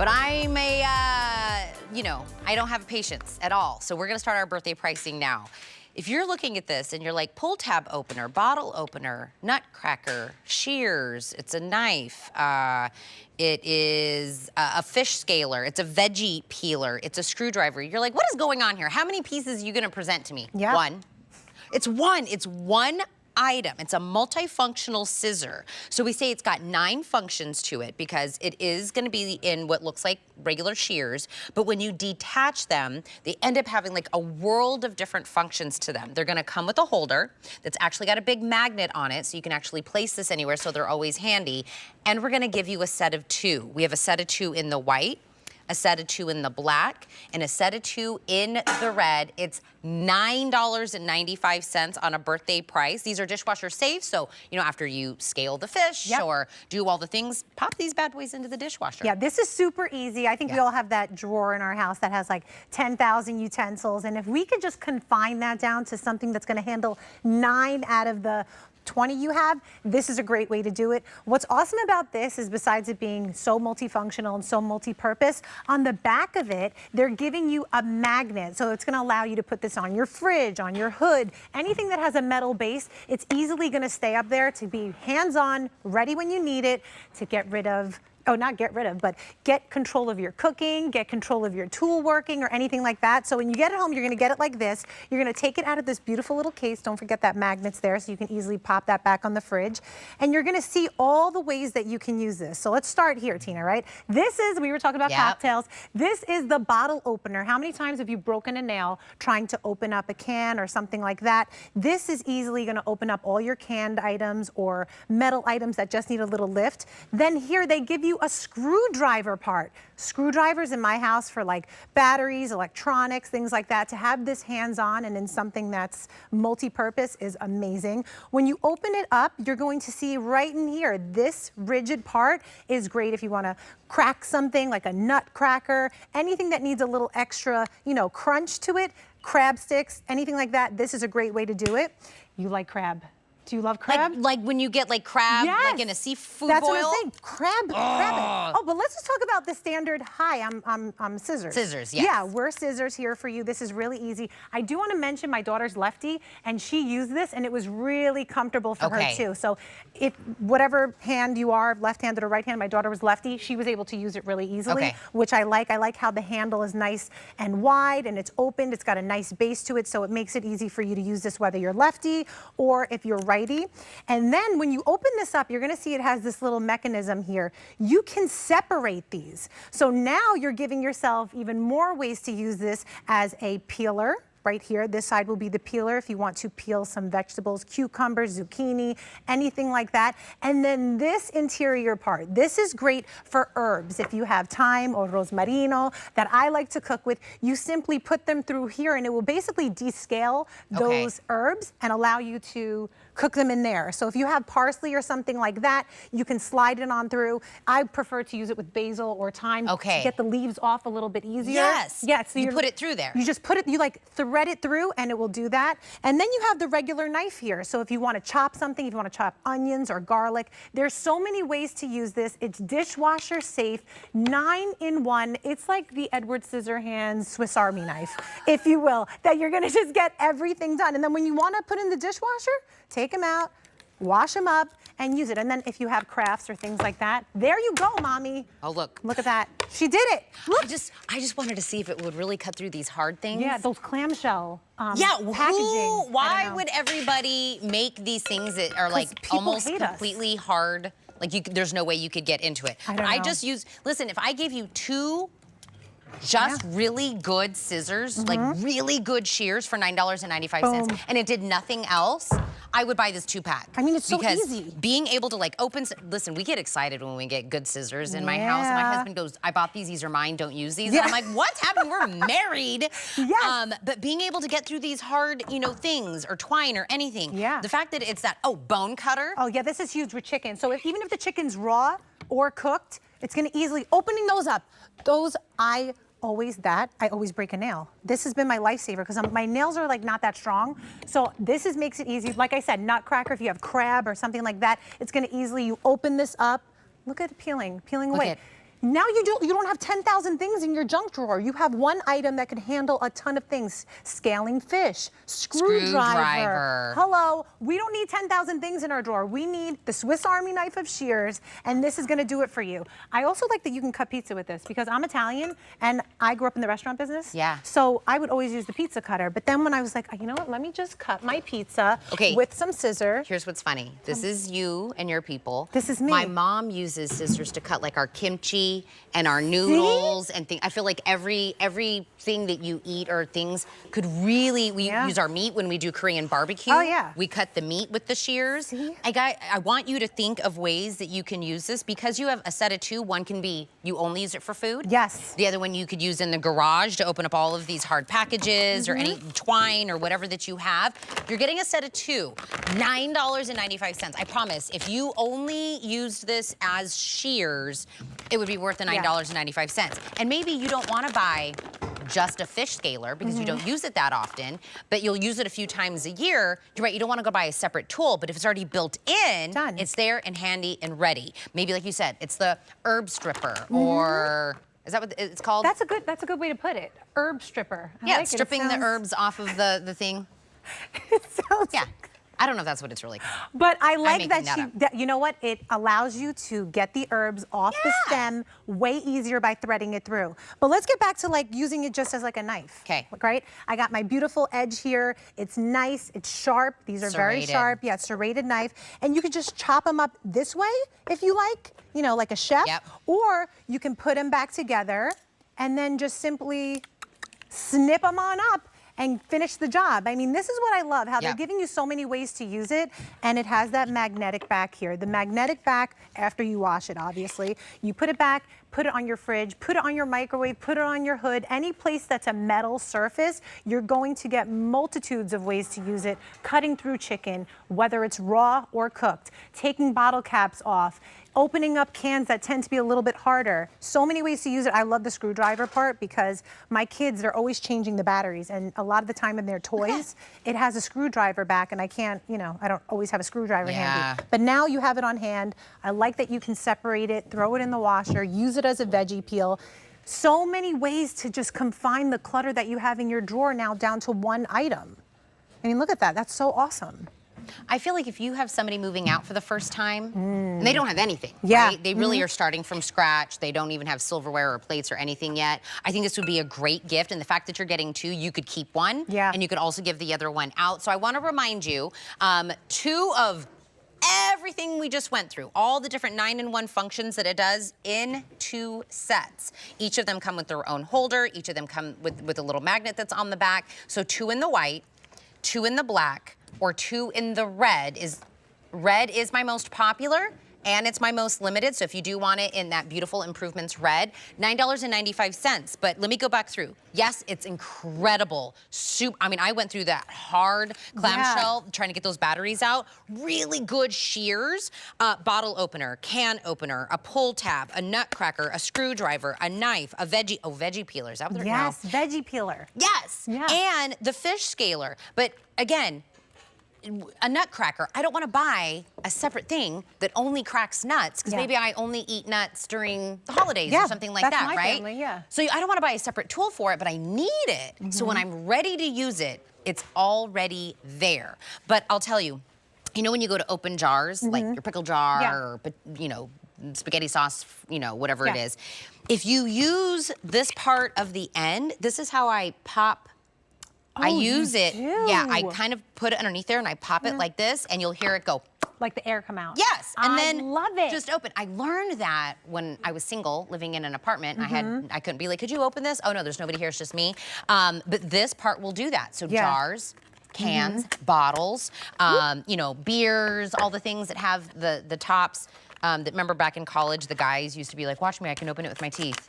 But I'm you know, I don't have patience at all. So we're gonna start our birthday pricing now. If you're looking at this and you're like, pull tab opener, bottle opener, nutcracker, shears, it's a knife, it is a fish scaler, it's a veggie peeler, it's a screwdriver. You're like, what is going on here? How many pieces are you gonna present to me? Yeah. One. It's one item. It's a multifunctional scissor. So we say it's got 9 functions to it because it is going to be in what looks like regular shears, but when you detach them, they end up having like a world of different functions to them. They're going to come with a holder that's actually got a big magnet on it, so you can actually place this anywhere, so they're always handy. And we're going to give you a set of 2. We have a set of 2 in the white, a set of 2 in the black, and a set of 2 in the red. It's $9.95 on a birthday price. These are dishwasher safe, so you know, after you scale the fish or do all the things, pop these bad boys into the dishwasher. Yeah, this is super easy. I think we all have that drawer in our house that has like 10,000 utensils, and if we could just confine that down to something that's gonna handle 9 out of the 20 you have, this is a great way to do it. What's awesome about this is, besides it being so multifunctional and so multi-purpose, on the back of it, they're giving you a magnet. So it's gonna allow you to put this on your fridge, on your hood, anything that has a metal base. It's easily gonna stay up there to be hands-on, ready when you need it, to get rid of, not get rid of, but get control of your cooking, get control of your tool working or anything like that. So when you get it home, you're gonna get it like this. You're gonna take it out of this beautiful little case. Don't forget that magnet's there, so you can easily pop that back on the fridge. And you're gonna see all the ways that you can use this. So let's start here, Tina, right? This is, we were talking about cocktails. This is the bottle opener. How many times have you broken a nail trying to open up a can or something like that? This is easily gonna open up all your canned items or metal items that just need a little lift. Then here they give you a screwdriver part. Screwdrivers in my house for like batteries, electronics, things like that. To have this hands-on and in something that's multi-purpose is amazing. When you open it up, you're going to see right in here, this rigid part is great if you want to crack something like a nut cracker, anything that needs a little extra, you know, crunch to it, crab sticks, anything like that. This is a great way to do it. You like crab? Do you love crab? Like when you get like crab, like in a seafood That's boil? What I'm saying. Crab it. Oh, but let's just talk about the standard. Hi, I'm scissors. Scissors, yes. Yeah, we're scissors here for you. This is really easy. I do want to mention my daughter's lefty, and she used this, and it was really comfortable for her too. So if whatever hand you are, left-handed or right-handed, my daughter was lefty, she was able to use it really easily, which I like. I like how the handle is nice and wide, and it's opened. It's got a nice base to it, so it makes it easy for you to use this whether you're lefty or if you're righty. And then when you open this up, you're gonna see it has this little mechanism here. You can separate these. So now you're giving yourself even more ways to use this as a peeler. Right here, this side will be the peeler if you want to peel some vegetables, cucumbers, zucchini, anything like that. And then this interior part, this is great for herbs. If you have thyme or rosmarino that I like to cook with, you simply put them through here and it will basically descale those herbs and allow you to cook them in there. So if you have parsley or something like that, you can slide it on through. I prefer to use it with basil or thyme to get the leaves off a little bit easier. Yes. Yeah, so you put it through there. You just put it, you like thread it through and it will do that. And then you have the regular knife here. So if you want to chop something, if you want to chop onions or garlic, there's so many ways to use this. It's dishwasher safe, 9-in-1. It's like the Edward Scissorhands Swiss Army knife, if you will, that you're going to just get everything done. And then when you want to put in the dishwasher, take them out, wash them up, and use it. And then if you have crafts or things like that, there you go, mommy. Oh, look. Look at that. She did it. Look. I just wanted to see if it would really cut through these hard things. Yeah, those clamshell packaging. Why would everybody make these things that are like almost completely hard? Like there's no way you could get into it. I just use, listen, if I gave you 2 just really good scissors, like really good shears for $9.95, and it did nothing else, I would buy this 2-pack. I mean, it's so easy. Because being able to like open, listen, we get excited when we get good scissors in my house, and my husband goes, I bought these are mine, don't use these. And I'm like, what's happening? We're married. But being able to get through these hard, you know, things, or twine or anything. The fact that it's that, bone cutter. Oh yeah, this is huge with chicken. So even if the chicken's raw or cooked, it's gonna easily, opening those up, I always break a nail. This has been my lifesaver because my nails are like not that strong. So this makes it easy. Like I said, nutcracker, if you have crab or something like that, it's gonna easily, you open this up. Look at it peeling away. Now you don't have 10,000 things in your junk drawer. You have one item that can handle a ton of things. Scaling fish, screwdriver. Hello, we don't need 10,000 things in our drawer. We need the Swiss Army knife of shears, and this is gonna do it for you. I also like that you can cut pizza with this because I'm Italian and I grew up in the restaurant business. Yeah. So I would always use the pizza cutter. But then when I was like, you know what, let me just cut my pizza with some scissors. Here's what's funny. This is you and your people. This is me. My mom uses scissors to cut like our kimchi and our noodles and things. I feel like everything that you eat or things could really, we use our meat when we do Korean barbecue. Oh yeah. We cut the meat with the shears. See? I want you to think of ways that you can use this because you have a set of two. One can be, you only use it for food. Yes. The other one you could use in the garage to open up all of these hard packages or any twine or whatever that you have. You're getting a set of two, $9.95. I promise, if you only used this as shears, it would be worth the $9.95. And maybe you don't want to buy just a fish scaler because you don't use it that often, but you'll use it a few times a year. You're right, you don't want to go buy a separate tool, but if it's already built in, it's there and handy and ready. Maybe like you said, it's the herb stripper or is that what it's called? That's a good way to put it. Herb stripper. I like stripping the herbs off of the thing. It sounds I don't know if that's what it's really called. But I like that you know what? It allows you to get the herbs off the stem way easier by threading it through. But let's get back to like using it just as like a knife. Okay. Right? I got my beautiful edge here. It's nice, it's sharp. These are very sharp. Yeah, serrated knife. And you can just chop them up this way if you like, you know, like a chef. Or you can put them back together and then just simply snip them on up and finish the job. I mean, this is what I love, how they're giving you so many ways to use it, and it has that magnetic back here. The magnetic back, after you wash it, obviously, you put it back, put it on your fridge, put it on your microwave, put it on your hood, any place that's a metal surface, you're going to get multitudes of ways to use it, cutting through chicken, whether it's raw or cooked, taking bottle caps off, opening up cans that tend to be a little bit harder. So many ways to use it. I love the screwdriver part because my kids, they're always changing the batteries, and a lot of the time in their toys, it has a screwdriver back, and I can't, you know, I don't always have a screwdriver handy. But now you have it on hand. I like that you can separate it, throw it in the washer, use it as a veggie peel. So many ways to just confine the clutter that you have in your drawer now down to one item. I mean, look at that. That's so awesome. I feel like if you have somebody moving out for the first time, and they don't have anything, right? They really are starting from scratch. They don't even have silverware or plates or anything yet. I think this would be a great gift, and the fact that you're getting two, you could keep one, and you could also give the other one out. So I want to remind you, two of everything we just went through, all the different 9-in-1 functions that it does in 2 sets. Each of them come with their own holder. Each of them come with a little magnet that's on the back. So 2 in the white, 2 in the black, or 2 in the red is my most popular and it's my most limited. So if you do want it in that beautiful improvements red, $9.95. But let me go back through. Yes, it's incredible. I mean, I went through that hard clamshell trying to get those batteries out. Really good shears, bottle opener, can opener, a pull tab, a nut cracker, a screwdriver, a knife, a veggie peeler. Is that what they're veggie peeler. Yes. And the fish scaler. But again, a nutcracker, I don't want to buy a separate thing that only cracks nuts because maybe I only eat nuts during the holidays or something like that, right? Family, So I don't want to buy a separate tool for it, but I need it. So when I'm ready to use it, it's already there. But I'll tell you, you know when you go to open jars, like your pickle jar or, you know, spaghetti sauce, you know, whatever it is. If you use this part of the end, this is how I pop. I use it. I kind of put it underneath there and I pop it like this and you'll hear it go. Like the air come out. Yes, and then love it. Just open. I learned that when I was single, living in an apartment. I couldn't be like, could you open this? Oh no, there's nobody here, it's just me. But this part will do that. So jars, cans, bottles, you know, beers, all the things that have the tops. That remember back in college, the guys used to be like, watch me, I can open it with my teeth.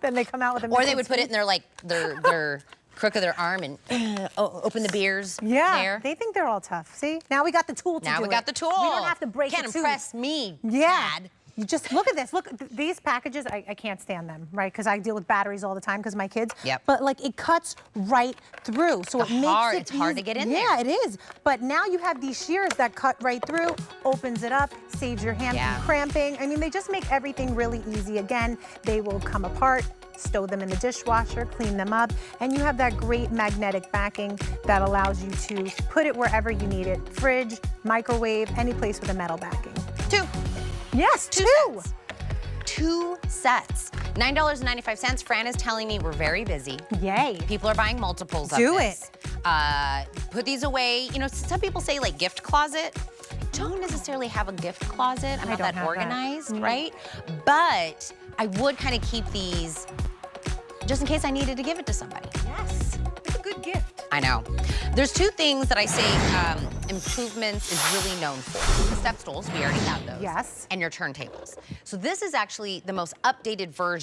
Then they come out with a Or they would put it in their crook of their arm and open the beers there. They think they're all tough. See, now we got the tool to do it. Now we got the tool. We don't have to break it. Can't impress me, Dad. You just look at this. Look, these packages, I can't stand them, right? Because I deal with batteries all the time because of my kids. Yep. But like it cuts right through. So it makes it It's hard to get in there. there. Yeah, it is. But now you have these shears that cut right through, opens it up, saves your hand from cramping. I mean, they just make everything really easy. Again, they will come apart, stow them in the dishwasher, clean them up, and you have that great magnetic backing that allows you to put it wherever you need it. Fridge, microwave, any place with a metal backing. 2. Yes, two. 2 sets. $9.95. Fran is telling me we're very busy. Yay. People are buying multiples of Do this. Put these away. You know, some people say like gift closet. Don't necessarily have a gift closet. I'm not that organized, right? But I would kind of keep these just in case I needed to give it to somebody. Yes, it's a good gift. I know. There's 2 things that I say Improvements is really known for. The step stools, we already have those. Yes. And your turntables. So this is actually the most updated version